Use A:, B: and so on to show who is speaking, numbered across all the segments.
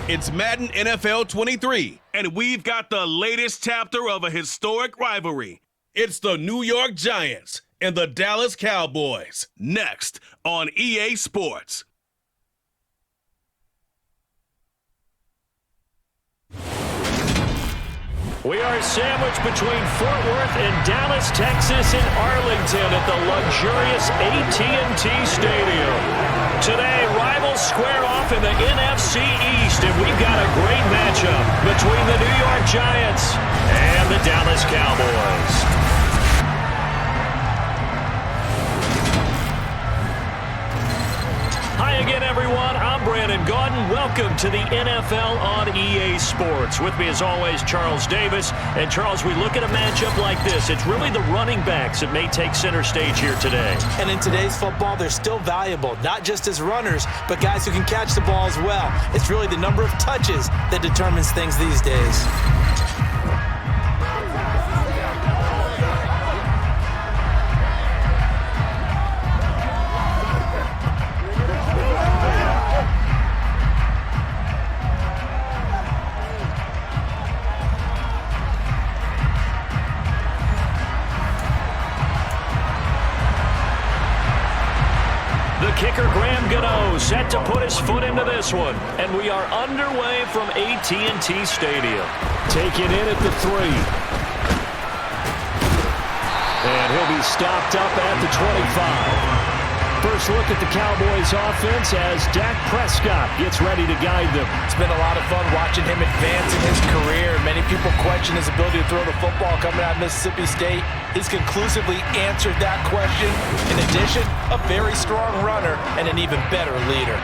A: It's Madden NFL 23, and we've got the latest chapter of a historic rivalry. It's the New York Giants and the Dallas Cowboys. Next on EA Sports.
B: We are sandwiched between Fort Worth and Dallas, Texas, and Arlington at the luxurious AT&T Stadium. Today, rivals square off in the NFC East, and we've got a great matchup between the New York Giants and the Dallas Cowboys. Hi again, everyone. I'm Brandon Gaudin. Welcome to the NFL on EA Sports. With me, as always, Charles Davis. And, Charles, we look at a matchup like this. It's really the running backs that may take center stage here today.
C: And in today's football, they're still valuable, not just as runners, but guys who can catch the ball as well. It's really the number of touches that determines things these days.
B: Kicker Graham Gano set to put his foot into this one. And we are underway from AT&T Stadium. Taken in at the 3. And he'll be stopped up at the 25. First look at the Cowboys offense as Dak Prescott gets ready to guide them.
C: It's been a lot of fun watching him advance in his career. Many people question his ability to throw the football coming out of Mississippi State. He's conclusively answered that question. In addition, a very strong runner and an even better leader.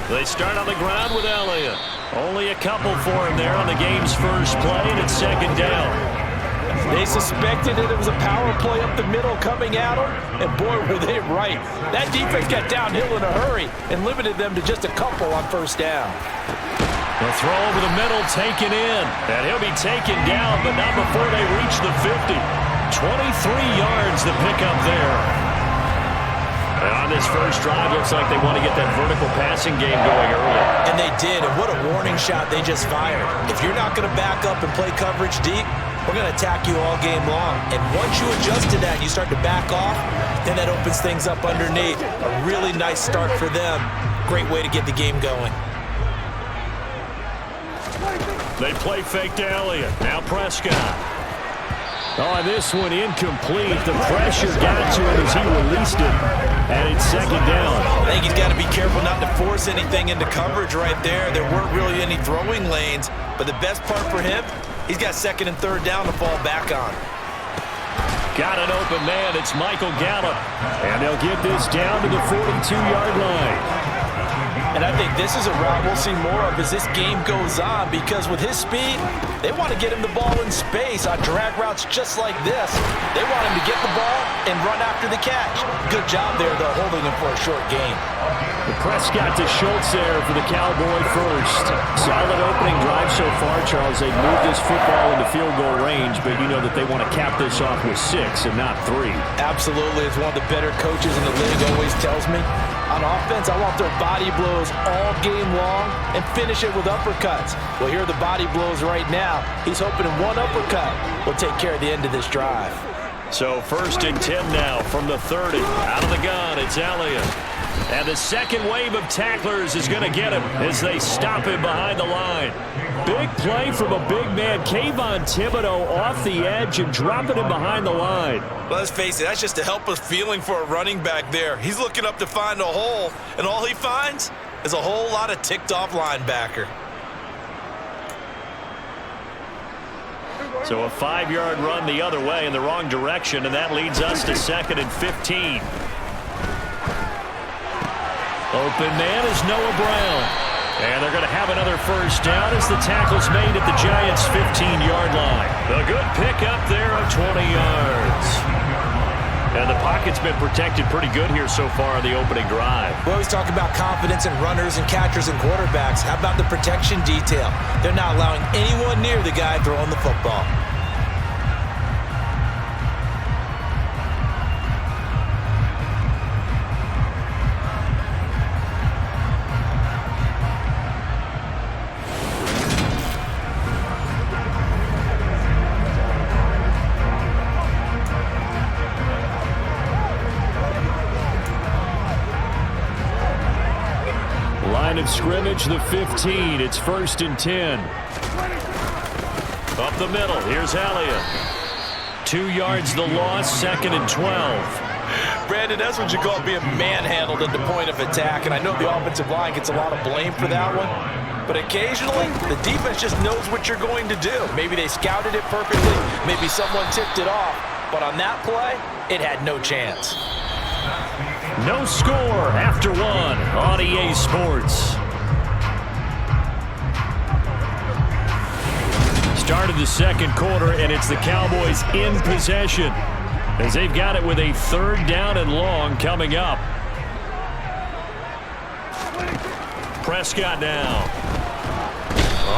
B: They start on the ground with Elliott. Only a couple for him there on the game's first play, and it's second down.
C: They suspected that it was a power play up the middle coming at them, and boy, were they right. That defense got downhill in a hurry and limited them to just a couple on first down.
B: The throw over the middle taken in, and he'll be taken down, but not before they reach the 50. 23 yards to pick up there. And on this first drive, looks like they want to get that vertical passing game going early.
C: And they did, and what a warning shot they just fired. If you're not going to back up and play coverage deep, we're going to attack you all game long. And once you adjust to that and you start to back off, then that opens things up underneath. A really nice start for them. Great way to get the game going.
B: They play fake to Elliott. Now Prescott. Oh, this one incomplete. The pressure got to it as he released it. And it's second down.
C: I think he's got to be careful not to force anything into coverage right there. There weren't really any throwing lanes. But the best part for him, he's got second and third down to fall back on.
B: Got an open man. It's Michael Gallup. And they'll get this down to the 42-yard line.
C: And I think this is a route we'll see more of as this game goes on, because with his speed, they want to get him the ball in space on drag routes just like this. They want him to get the ball and run after the catch. Good job there, though, holding him for a short gain.
B: The Prescott to Schultz there for the Cowboy first. Solid opening drive so far, Charles. They've moved this football into field goal range, but you know that they want to cap this off with 6 and not 3.
C: Absolutely. As one of the better coaches in the league always tells me, on offense, I want their body blows all game long and finish it with uppercuts. Well, here are the body blows right now. He's hoping one uppercut will take care of the end of this drive.
B: So 1st and 10 now from the 30. Out of the gun, it's Elliott. And the second wave of tacklers is going to get him as they stop him behind the line. Big play from a big man, Kayvon Thibodeau, off the edge and dropping him behind the line.
C: Well, let's face it, that's just a helpless feeling for a running back there. He's looking up to find a hole, and all he finds is a whole lot of ticked-off linebacker.
B: So a 5-yard run the other way in the wrong direction, and that leads us to 2nd and 15. Open man is Noah Brown. And they're going to have another first down as the tackle's made at the Giants' 15-yard line. A good pickup there of 20 yards. And the pocket's been protected pretty good here so far on the opening drive.
C: We always talk about confidence in runners and catchers and quarterbacks. How about the protection detail? They're not allowing anyone near the guy throwing the football.
B: Line of scrimmage, the 15. It's 1st and 10. Up the middle. Here's Elliott. 2 yards the loss, 2nd and 12.
C: Brandon, that's what you call being manhandled at the point of attack, and I know the offensive line gets a lot of blame for that one, but occasionally the defense just knows what you're going to do. Maybe they scouted it perfectly, maybe someone tipped it off, but on that play, it had no chance.
B: No score after 1 on EA Sports. Start of the second quarter, and it's the Cowboys in possession as they've got it with a 3rd down and long coming up. Prescott now.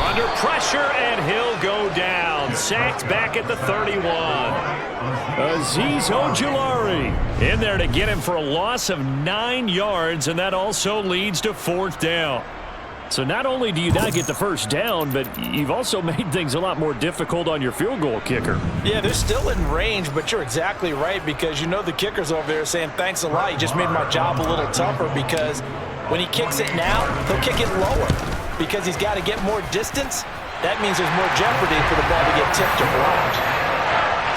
B: Under pressure, and he'll go down. Sacked back at the 31. Azeez Ojulari in there to get him for a loss of 9 yards, and that also leads to 4th down. So not only do you not get the 1st down, but you've also made things a lot more difficult on your field goal kicker.
C: Yeah, they're still in range, but you're exactly right, because you know the kicker's over there saying, thanks a lot, you just made my job a little tougher, because when he kicks it now, he'll kick it lower. Because he's got to get more distance, that means there's more jeopardy for the ball to get tipped or blocked.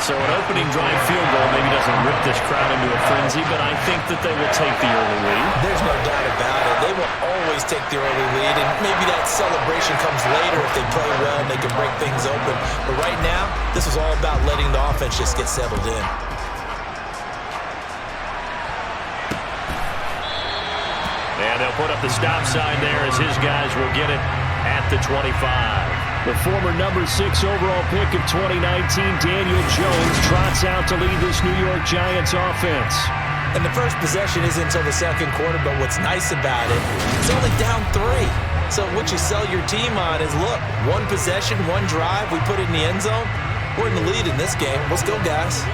B: So an opening drive field goal maybe doesn't rip this crowd into a frenzy, but I think that they will take the early lead. There's no doubt about it. They will always take the early lead, and maybe that celebration comes later if they play well and they can break things open. But right now, this is all about letting the offense just get settled in. And they'll put up the stop sign there as his guys will get it at the 25. The former number 6 overall pick of 2019, Daniel Jones, trots out to lead this New York Giants offense.
C: And the first possession isn't until the second quarter, but what's nice about it, it's only down 3. So what you sell your team on is, look, 1 possession, 1 drive, we put it in the end zone. We're in the lead in this game. Let's go, guys.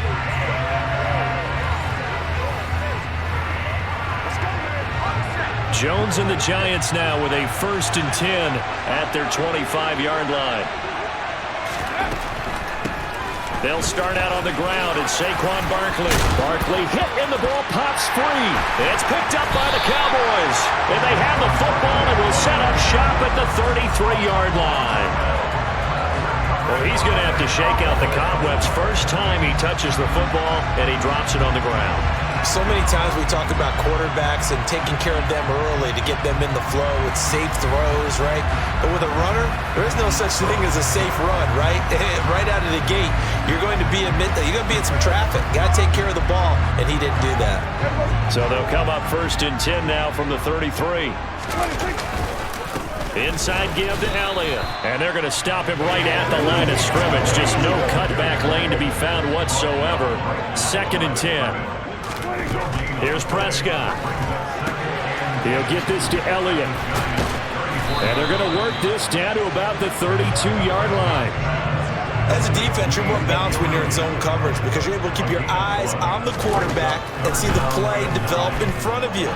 B: Jones and the Giants now with a 1st and 10 at their 25-yard line. They'll start out on the ground, and Saquon Barkley. Barkley hit, and the ball pops free. It's picked up by the Cowboys, and they have the football and will set up shop at the 33-yard line. Well, he's going to have to shake out the cobwebs. First time he touches the football, and he drops it on the ground.
C: So many times we talk about quarterbacks and taking care of them early to get them in the flow with safe throws, right? But with a runner, there is no such thing as a safe run, right? Right out of the gate, you're going to be in some traffic. Got to take care of the ball, and he didn't do that.
B: So they'll come up 1st and 10 now from the 33. Inside give to Elliott, and they're going to stop him right at the line of scrimmage. Just no cutback lane to be found whatsoever. 2nd and 10. Here's Prescott. He'll get this to Elliott. And they're going to work this down to about the 32-yard line.
C: As a defense, you're more balanced when you're in zone coverage because you're able to keep your eyes on the quarterback and see the play develop in front of you.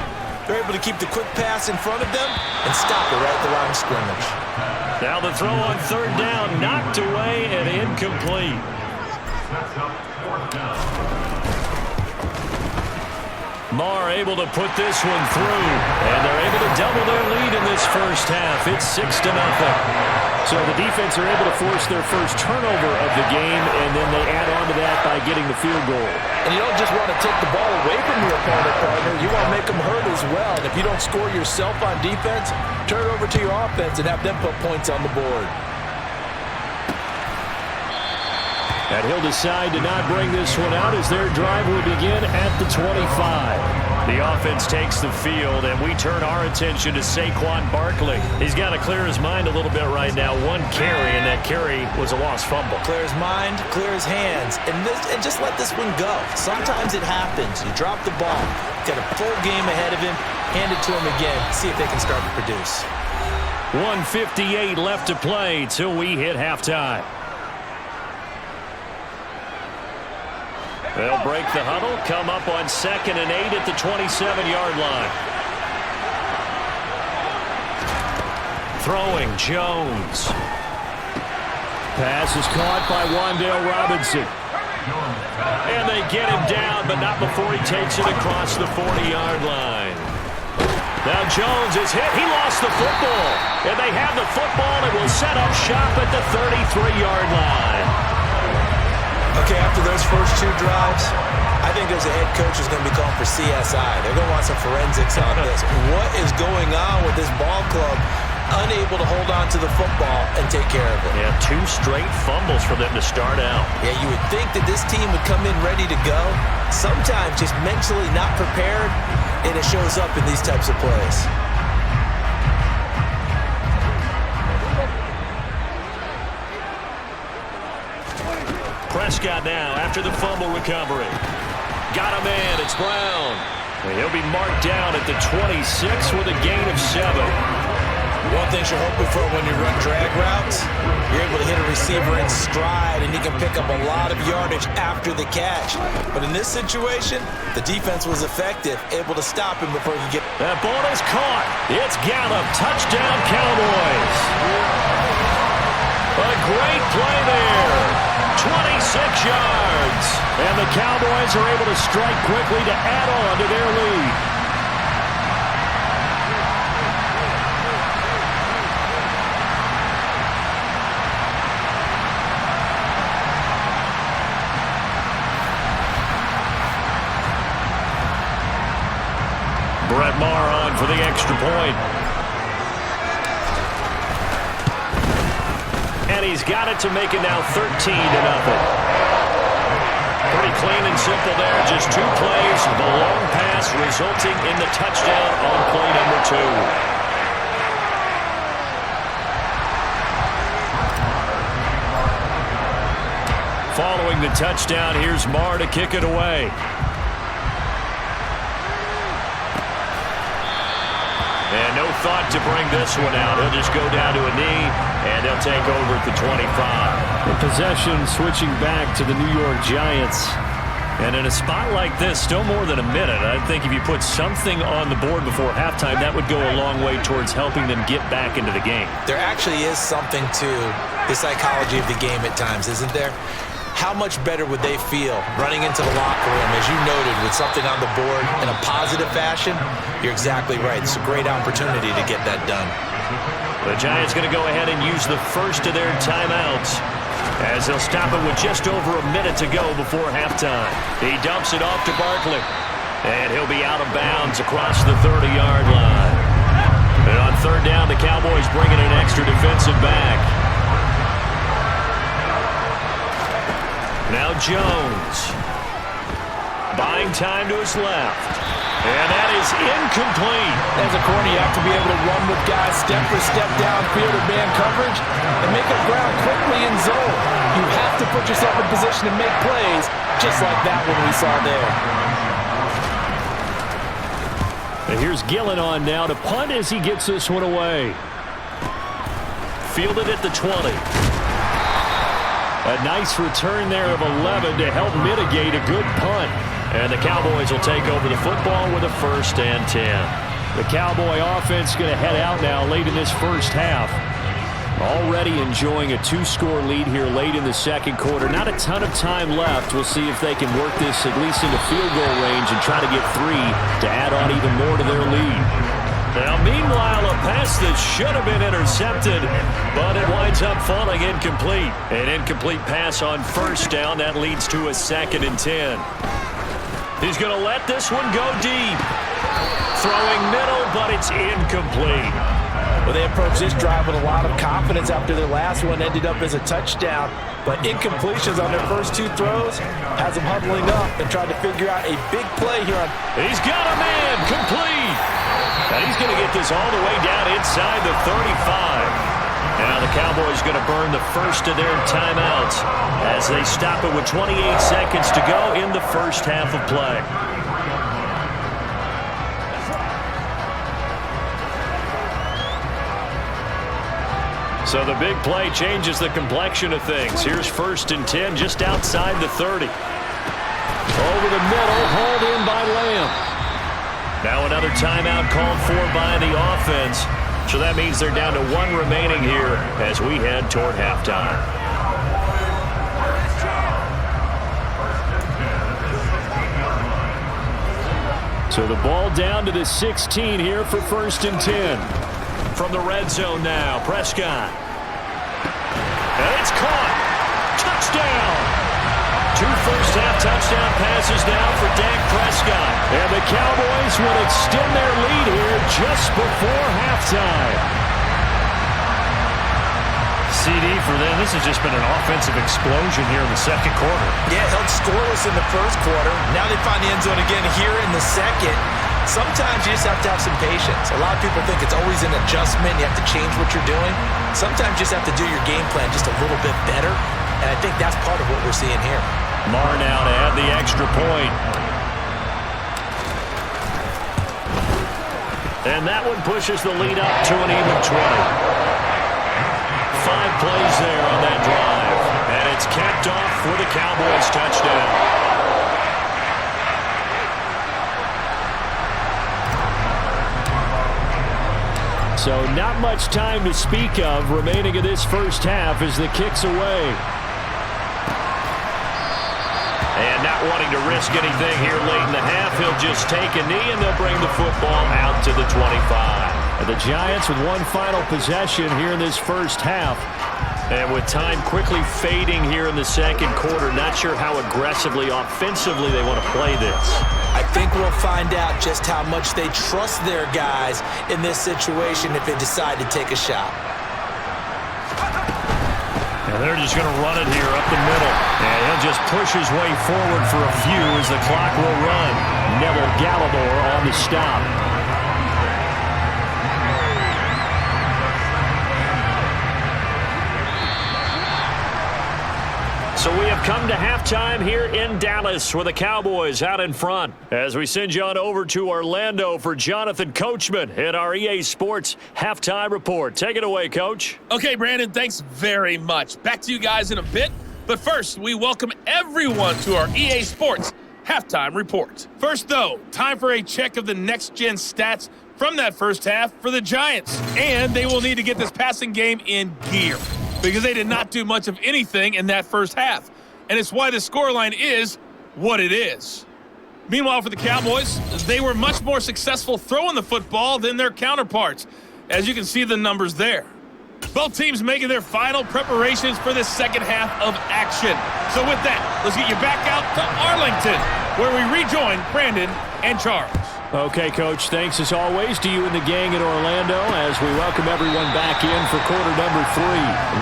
C: They're able to keep the quick pass in front of them and stop it right at the line of scrimmage.
B: Now the throw on 3rd down, knocked away and incomplete. Marr able to put this one through, and they're able to double their lead in this first half. It's 6-0. So the defense are able to force their first turnover of the game, and then they add on to that by getting the field goal.
C: And you don't just want to take the ball away from your opponent, partner. You want to make them hurt as well. And if you don't score yourself on defense, turn it over to your offense and have them put points on the board.
B: And he'll decide to not bring this one out as their drive will begin at the 25. The offense takes the field, and we turn our attention to Saquon Barkley. He's got to clear his mind a little bit right now. One carry, and that carry was a lost fumble.
C: Clear his mind, clear his hands, and just let this one go. Sometimes it happens. You drop the ball. Got a full game ahead of him. Hand it to him again. See if they can start to produce.
B: 1:58 left to play till we hit halftime. They'll break the huddle, come up on 2nd and 8 at the 27-yard line. Throwing, Jones. Pass is caught by Wan'Dale Robinson. And they get him down, but not before he takes it across the 40-yard line. Now Jones is hit. He lost the football. And they have the football and will set up shop at the 33-yard line.
C: Okay, after those first 2 drives, I think there's a head coach who's going to be calling for CSI. They're going to want some forensics on this. What is going on with this ball club? Unable to hold on to the football and take care of it.
B: Yeah, 2 straight fumbles for them to start out.
C: Yeah, you would think that this team would come in ready to go. Sometimes just mentally not prepared, and it shows up in these types of plays.
B: Prescott now after the fumble recovery. Got him in. It's Brown. And he'll be marked down at the 26 with a gain of 7.
C: One thing you're hoping for when you run drag routes, you're able to hit a receiver in stride, and you can pick up a lot of yardage after the catch. But in this situation, the defense was effective, able to stop him before he could get...
B: That ball is caught. It's Gallup. Touchdown, Cowboys. A great play there. 26 yards. And the Cowboys are able to strike quickly to add on to their lead. Brett Maher on for the extra point. And he's got it to make it now 13-0. Pretty clean and simple there. Just 2 plays. The long pass resulting in the touchdown on play number 2. Following the touchdown, here's Maher to kick it away. And no thought to bring this one out. He'll just go down to a knee, and they'll take over at the 25. The possession switching back to the New York Giants. And in a spot like this, still more than a minute, I think if you put something on the board before halftime, that would go a long way towards helping them get back into the game.
C: There actually is something to the psychology of the game at times, isn't there? How much better would they feel running into the locker room, as you noted, with something on the board in a positive fashion? You're exactly right. It's a great opportunity to get that done.
B: The Giants going to go ahead and use the first of their timeouts as they'll stop it with just over a minute to go before halftime. He dumps it off to Barkley, and he'll be out of bounds across the 30-yard line. And on 3rd down, the Cowboys bringing an extra defensive back. Now Jones, buying time to his left, and that is incomplete.
D: As a corner, you have to be able to run with guys step for step downfield in man coverage and make up ground quickly in zone. You have to put yourself in position to make plays, just like that one we saw there.
B: And here's Gillen on now to punt as he gets this one away. Fielded at the 20. A nice return there of 11 to help mitigate a good punt. And the Cowboys will take over the football with a 1st and 10. The Cowboy offense going to head out now late in this first half. Already enjoying a 2-score lead here late in the 2nd quarter. Not a ton of time left. We'll see if they can work this at least into field goal range and try to get 3 to add on even more to their lead. Now, meanwhile, a pass that should have been intercepted, but it winds up falling incomplete. An incomplete pass on 1st down. That leads to a 2nd and 10. He's going to let this one go deep. Throwing middle, but it's incomplete.
D: Well, they approached this drive with a lot of confidence after their last one ended up as a touchdown.
C: but incompletions on their first 2 throws has them huddling up and trying to figure out a big play here.
B: He's got a man, complete. And he's going to get this all the way down inside the 35. Now the Cowboys going to burn the first of their timeouts as they stop it with 28 seconds to go in the first half of play. So the big play changes the complexion of things. Here's 1st and 10 just outside the 30. Over the middle, hauled in by Lamb. Now another timeout called for by the offense. So that means they're down to 1 remaining here as we head toward halftime. So the ball down to the 16 here for 1st and 10. From the red zone now, Prescott. And it's caught. Touchdown. 2 first-half touchdown passes now for Dak Prescott. And the Cowboys will extend their lead here just before halftime.
E: CD for them. This has just been an offensive explosion here in the second quarter.
C: Yeah, held scoreless in the first quarter. Now they find the end zone again here in the second. Sometimes you just have to have some patience. A lot of people think it's always an adjustment. You have to change what you're doing. Sometimes you just have to do your game plan just a little bit better. And I think that's part of what we're seeing here.
B: Marr now to add the extra point. And that one pushes the lead up to an even 20. 5 plays there on that drive. And it's capped off for the Cowboys touchdown. So not much time to speak of remaining in this first half as the kick's away. And not wanting to risk anything here late in the half, he'll just take a knee and they'll bring the football out to the 25. And the Giants with 1 final possession here in this first half. And with time quickly fading here in the second quarter, not sure how aggressively, offensively they want to play this.
C: I think we'll find out just how much they trust their guys in this situation if they decide to take a shot.
E: And they're just going to run it here up the middle.
B: And he'll just push his way forward for a few as the clock will run. Neville Gallimore on the stop. So we have come to halftime here in Dallas with the Cowboys out in front. As we send you on over to Orlando for Jonathan Coachman at our EA Sports Halftime Report. Take it away, Coach.
F: Okay, Brandon, thanks very much. Back to you guys in a bit. But first, we welcome everyone to our EA Sports Halftime Report. First, though, time for a check of the next-gen stats from that first half for the Giants. And they will need to get this passing game in gear, because they did not do much of anything in that first half. And it's why the scoreline is what it is. Meanwhile, for the Cowboys, they were much more successful throwing the football than their counterparts, as you can see the numbers there. Both teams making their final preparations for the second half of action. So with that, let's get you back out to Arlington, where we rejoin Brandon and Charles.
B: Okay, Coach, thanks as always to you and the gang in Orlando as we welcome everyone back in for quarter number 3.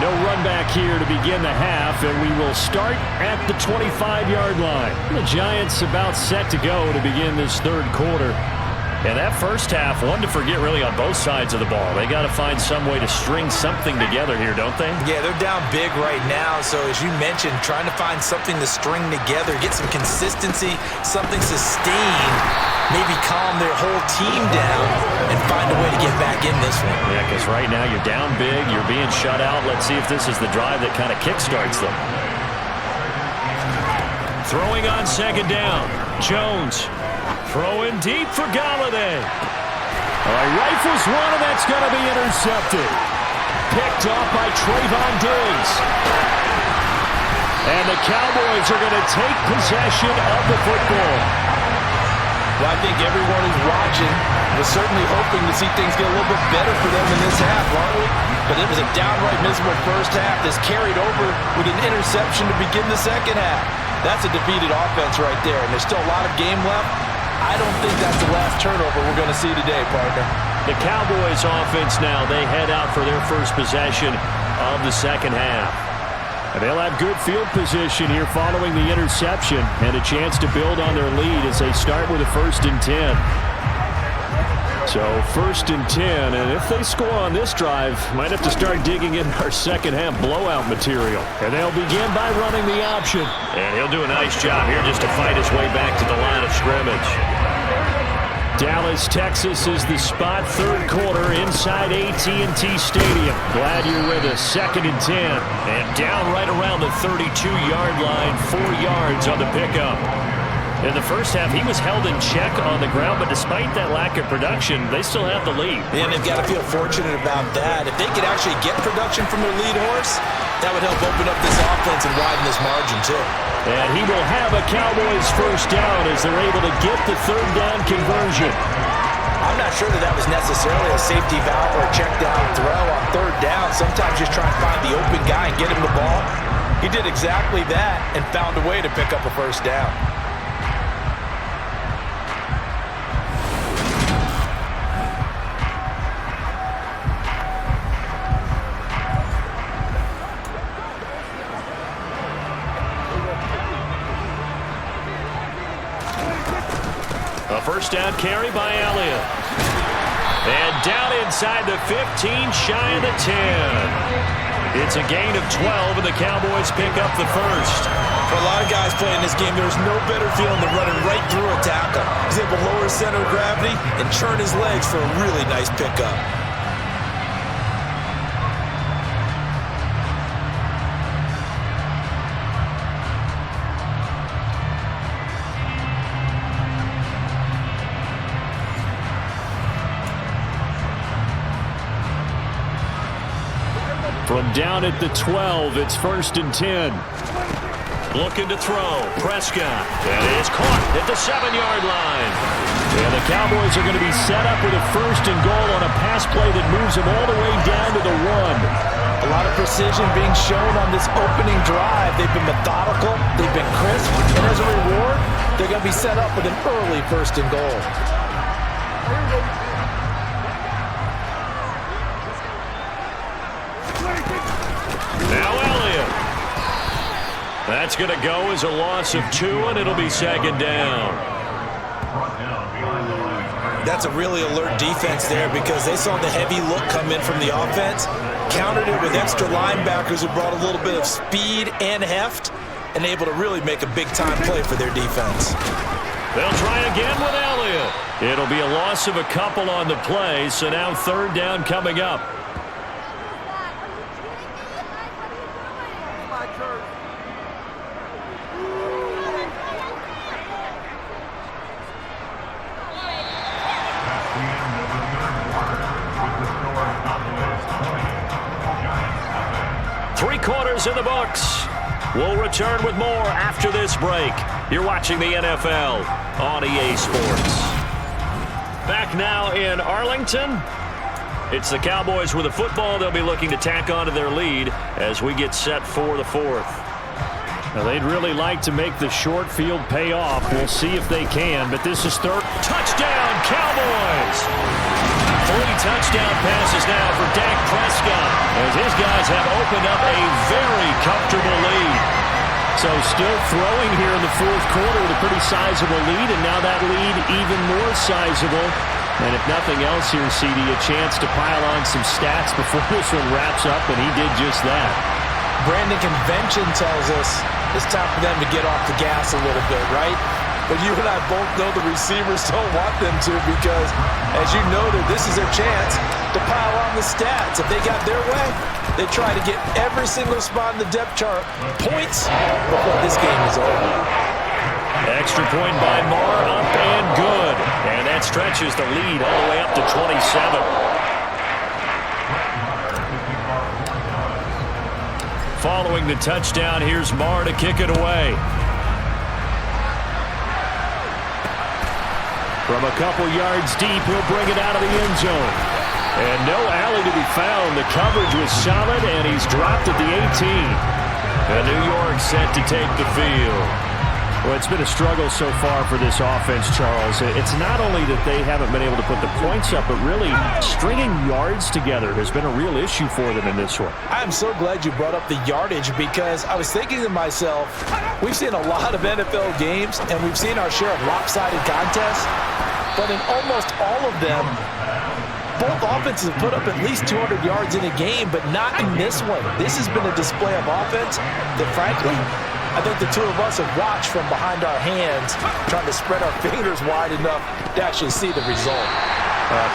B: No run back here to begin the half, and we will start at the 25-yard line. The Giants about set to go to begin this third quarter. And that first half, one to forget really on both sides of the ball. They got to find some way to string something together here, don't they?
C: Yeah, they're down big right now. So as you mentioned, trying to find something to string together, get some consistency, something sustained, maybe calm their whole team down and find a way to get back in this one.
B: Yeah, because right now you're down big, you're being shut out. Let's see if this is the drive that kind of kickstarts them. Throwing on second down, Jones. Throwing deep for Galladay. Rifles one, and that's going to be intercepted. Picked off by Trayvon Diggs. And the Cowboys are going to take possession of the football.
D: Well, I think everyone who's watching was certainly hoping to see things get a little bit better for them in this half, aren't we? But it was a downright miserable first half that's carried over with an interception to begin the second half. That's a defeated offense right there, and there's still a lot of game left. I don't think that's the last turnover we're going to see today, partner.
B: The Cowboys offense now, they head out for their first possession of the second half. And they'll have good field position here following the interception and a chance to build on their lead as they start with a 1st and 10. So 1st and 10, and if they score on this drive, might have to start digging in our second half blowout material. And they'll begin by running the option.
E: And he'll do a nice job here just to fight his way back to the line of scrimmage.
B: Dallas, Texas is the spot, 3rd quarter inside AT&T Stadium. Glad you're with us. 2nd and 10.
E: And down right around the 32-yard line, 4 yards on the pickup.
B: In the first half, he was held in check on the ground, but despite that lack of production, they still have the lead.
C: And they've got to feel fortunate about that. If they could actually get production from their lead horse, that would help open up this offense and widen this margin, too.
B: And he will have a Cowboys 1st down as they're able to get the 3rd down conversion.
C: I'm not sure that was necessarily a safety valve or a check down throw on 3rd down. Sometimes just try and find the open guy and get him the ball. He did exactly that and found a way to pick up a 1st down.
B: A 1st down carry by Elliott. And down inside the 15, shy of the 10. It's a gain of 12, and the Cowboys pick up the 1st.
C: For a lot of guys playing this game, there's no better feeling than running right through a tackle. He's able to lower his center of gravity and churn his legs for a really nice pickup.
B: From down at the 12, it's 1st and 10.
E: Looking to throw. Prescott. And it's caught at the 7-yard line.
B: And the Cowboys are going to be set up with a 1st and goal on a pass play that moves them all the way down to the 1.
C: A lot of precision being shown on this opening drive. They've been methodical. They've been crisp. And as a reward, they're going to be set up with an early 1st and goal.
B: Now Elliott. That's going to go as a loss of 2, and it'll be 2nd down.
C: That's a really alert defense there because they saw the heavy look come in from the offense, countered it with extra linebackers who brought a little bit of speed and heft, and able to really make a big-time play for their defense.
B: They'll try again with Elliott. It'll be a loss of a couple on the play, so now 3rd down coming up. Three-quarters in the books. We'll return with more after this break. You're watching the NFL on EA Sports. Back now in Arlington. It's the Cowboys with the football. They'll be looking to tack onto their lead as we get set for the 4th. Now, they'd really like to make the short field pay off. We'll see if they can, but this is 3rd. Touchdown, Cowboys! 3 touchdown passes now for Dak Prescott as his guys have opened up a very comfortable lead. So still throwing here in the 4th quarter with a pretty sizable lead, and now that lead even more sizable. And if nothing else here, CD, a chance to pile on some stats before this one wraps up, and he did just that.
C: Brandon, convention tells us it's time for them to get off the gas a little bit, right? But you and I both know the receivers don't want them to because, as you noted, this is their chance to pile on the stats. If they got their way, they try to get every single spot in the depth chart points before this game is over.
B: Extra point by Marr, up and good. And that stretches the lead all the way up to 27. Following the touchdown, here's Marr to kick it away. From a couple yards deep, he'll bring it out of the end zone. And no alley to be found. The coverage was solid, and he's dropped at the 18. And New York set to take the field. Well, it's been a struggle so far for this offense, Charles. It's not only that they haven't been able to put the points up, but really stringing yards together has been a real issue for them in this one.
C: I'm so glad you brought up the yardage because I was thinking to myself, we've seen a lot of NFL games and we've seen our share of lopsided contests, but in almost all of them, both offenses have put up at least 200 yards in a game, but not in this one. This has been a display of offense that, frankly, I think the two of us have watched from behind our hands, trying to spread our fingers wide enough to actually see the result.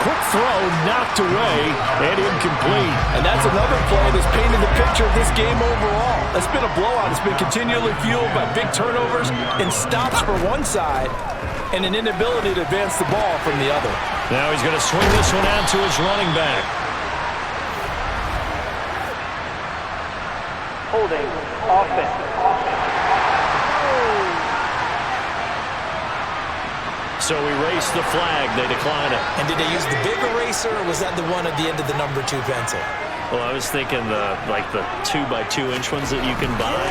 B: Quick throw, knocked away, and incomplete.
D: And that's another play that's painted the picture of this game overall. It's been a blowout. It's been continually fueled by big turnovers and stops for one side and an inability to advance the ball from the other.
B: Now he's going to swing this one out to his running back.
G: Holding offense.
B: So erase the flag. They decline it.
C: And did they use the big eraser, or was that the one at the end of the number 2 pencil?
E: Well, I was thinking the 2x2-inch ones that you can buy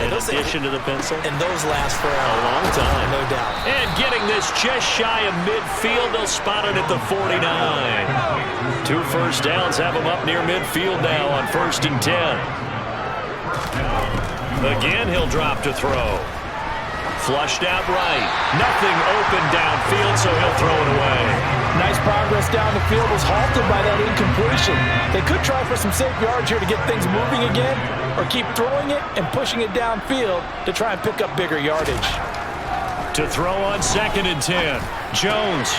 E: in addition to the pencil.
C: And those last for
E: A long time.
C: no doubt.
B: And getting this just shy of midfield, they'll spot it at the 49. 2 first downs have them up near midfield now on 1st and 10. Again, he'll drop to throw. Flushed out right. Nothing open downfield, so he'll throw it away.
D: Nice progress down the field was halted by that incompletion. They could try for some safe yards here to get things moving again, or keep throwing it and pushing it downfield to try and pick up bigger yardage.
B: To throw on 2nd and 10. Jones.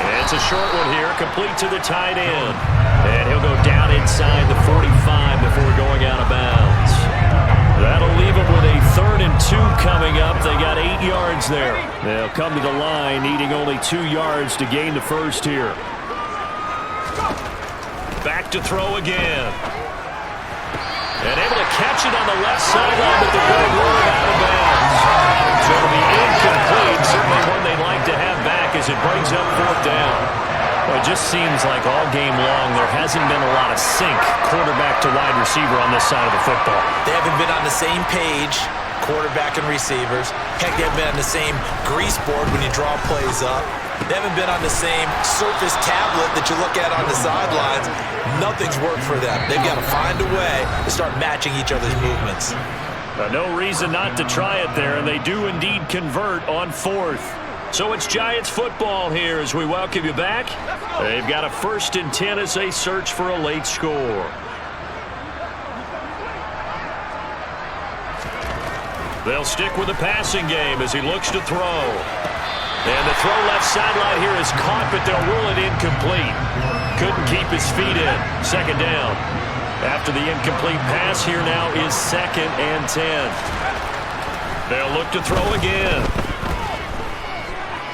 B: And it's a short one here, complete to the tight end. And he'll go down inside the 45 before going out of bounds. That'll leave them with a 3rd and 2 coming up. They got 8 yards there. They'll come to the line, needing only 2 yards to gain the first here. Back to throw again. And able to catch it on the left sideline, but they're going to rule it out of bounds. So it'll be incomplete. Certainly one they'd like to have back as it brings up 4th down. Well, it just seems like all game long there hasn't been a lot of sync quarterback to wide receiver on this side of the football.
C: They haven't been on the same page, quarterback and receivers. Heck, they haven't been on the same grease board when you draw plays up. They haven't been on the same Surface tablet that you look at on the sidelines. Nothing's worked for them. They've got to find a way to start matching each other's movements.
B: No reason not to try it there, and they do indeed convert on 4th. So it's Giants football here as we welcome you back. They've got a 1st and 10 as they search for a late score. They'll stick with the passing game as he looks to throw. And the throw left sideline here is caught, but they'll rule it incomplete. Couldn't keep his feet in. 2nd down. After the incomplete pass, here now is 2nd and 10. They'll look to throw again.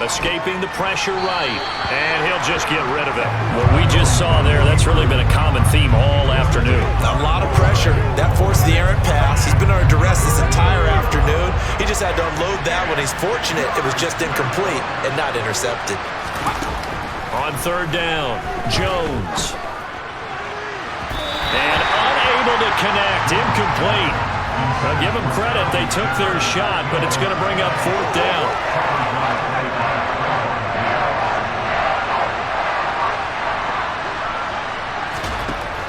B: Escaping the pressure right, and he'll just get rid of it. What we just saw there, that's really been a common theme all afternoon.
C: A lot of pressure. That forced the errant pass. He's been under duress this entire afternoon. He just had to unload that one. He's fortunate it was just incomplete and not intercepted.
B: On 3rd down, Jones. And unable to connect, incomplete. I'll give them credit, they took their shot, but it's going to bring up 4th down.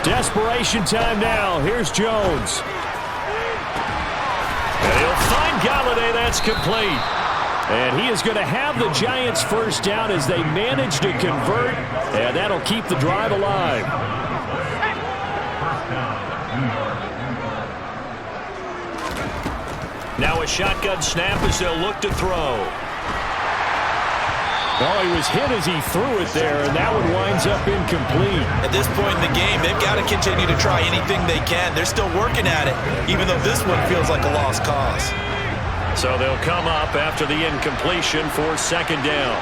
B: Desperation time now. Here's Jones. And he'll find Galladay. That's complete. And he is going to have the Giants' 1st down as they manage to convert. And that'll keep the drive alive. Now a shotgun snap as they'll look to throw. Oh, he was hit as he threw it there, and that one winds up incomplete.
C: At this point in the game, they've got to continue to try anything they can. They're still working at it, even though this one feels like a lost cause.
B: So they'll come up after the incompletion for 2nd down.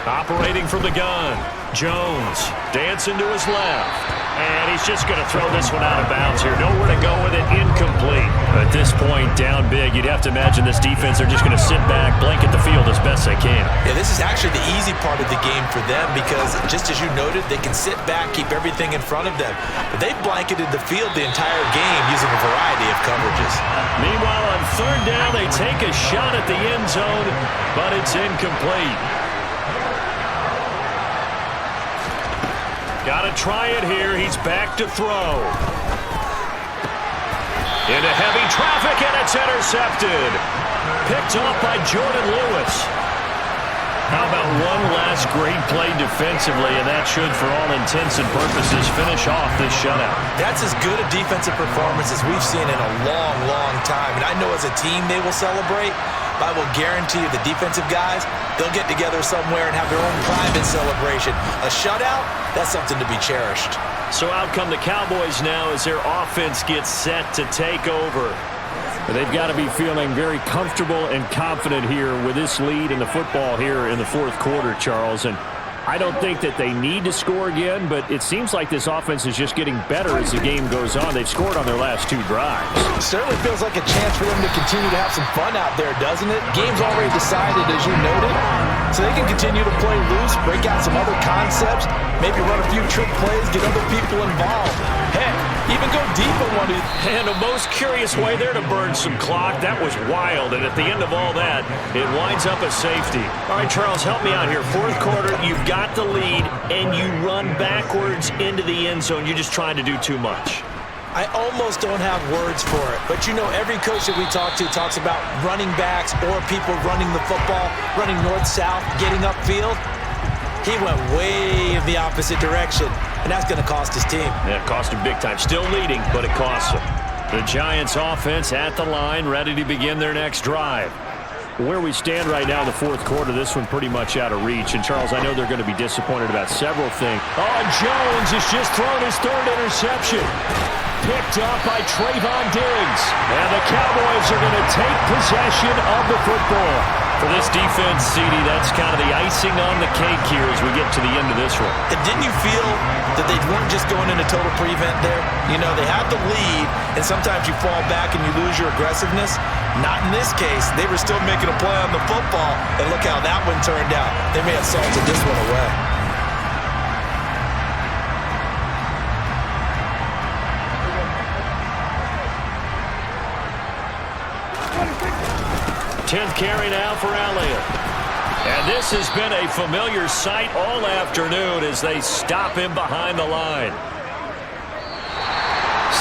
B: Operating from the gun, Jones dancing to his left. And he's just going to throw this one out of bounds here. Nowhere to go with it, incomplete. At this point, down big, you'd have to imagine this defense are just going to sit back, blanket the field as best they can.
C: Yeah, this is actually the easy part of the game for them because, just as you noted, they can sit back, keep everything in front of them. But they've blanketed the field the entire game using a variety of coverages.
B: Meanwhile, third down, they take a shot at the end zone, but it's incomplete. Got to try it here. He's back to throw. Into heavy traffic, and it's intercepted. Picked off by Jordan Lewis. How about one last great play defensively, and that should, for all intents and purposes, finish off this shutout.
C: That's as good a defensive performance as we've seen in a long, long time. And I know as a team they will celebrate, but I will guarantee you the defensive guys, they'll get together somewhere and have their own private celebration. A shutout, that's something to be cherished.
B: So out come the Cowboys now as their offense gets set to take over.
H: They've got to be feeling very comfortable and confident here with this lead in the football here in the fourth quarter, Charles. And I don't think that they need to score again, but it seems like this offense is just getting better as the game goes on. They've scored on their last 2 drives.
D: It certainly feels like a chance for them to continue to have some fun out there, doesn't it? Game's already decided, as you noted, so they can continue to play loose, break out some other concepts, maybe run a few trick plays, get other people involved. Heck, even go deep on one.
B: And the most curious way there to burn some clock. That was wild, and at the end of all that, it winds up a safety. All right, Charles, help me out here. Fourth quarter, you've got the lead, and you run backwards into the end zone. You're just trying to do too much.
C: I almost don't have words for it, but you know every coach that we talk to talks about running backs or people running the football, running north-south, getting upfield. He went way in the opposite direction, and that's going to cost his team.
B: Yeah, it cost him big time. Still leading, but it costs him. The Giants offense at the line, ready to begin their next drive.
H: Where we stand right now in the fourth quarter, this one pretty much out of reach. And, Charles, I know they're going to be disappointed about several things.
B: Oh, Jones has just thrown his 3rd interception. Picked up by Trayvon Diggs. And the Cowboys are going to take possession of the football. For this defense, CD, that's kind of the icing on the cake here as we get to the end of this one.
C: And didn't you feel that they weren't just going into total prevent there? You know, they had the lead, and sometimes you fall back and you lose your aggressiveness. Not in this case. They were still making a play on the football, and look how that one turned out. They may have salted this one away.
B: Tenth carry now for Elliott. And this has been a familiar sight all afternoon as they stop him behind the line.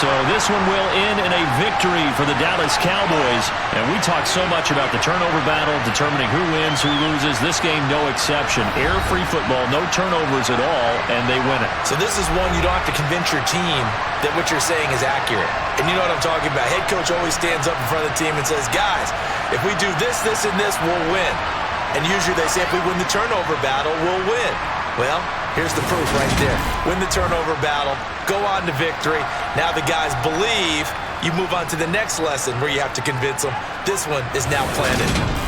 B: So this one will end in a victory for the Dallas Cowboys. And we talk so much about the turnover battle, determining who wins, who loses. This game, no exception. Air-free football, no turnovers at all, and they win it.
C: So this is one you don't have to convince your team that what you're saying is accurate. And you know what I'm talking about. Head coach always stands up in front of the team and says, guys, if we do this, this, and this, we'll win. And usually they say if we win the turnover battle, we'll win. Well, here's the proof right there. Win the turnover battle, go on to victory. Now the guys believe. You move on to the next lesson where you have to convince them. This one is now planted.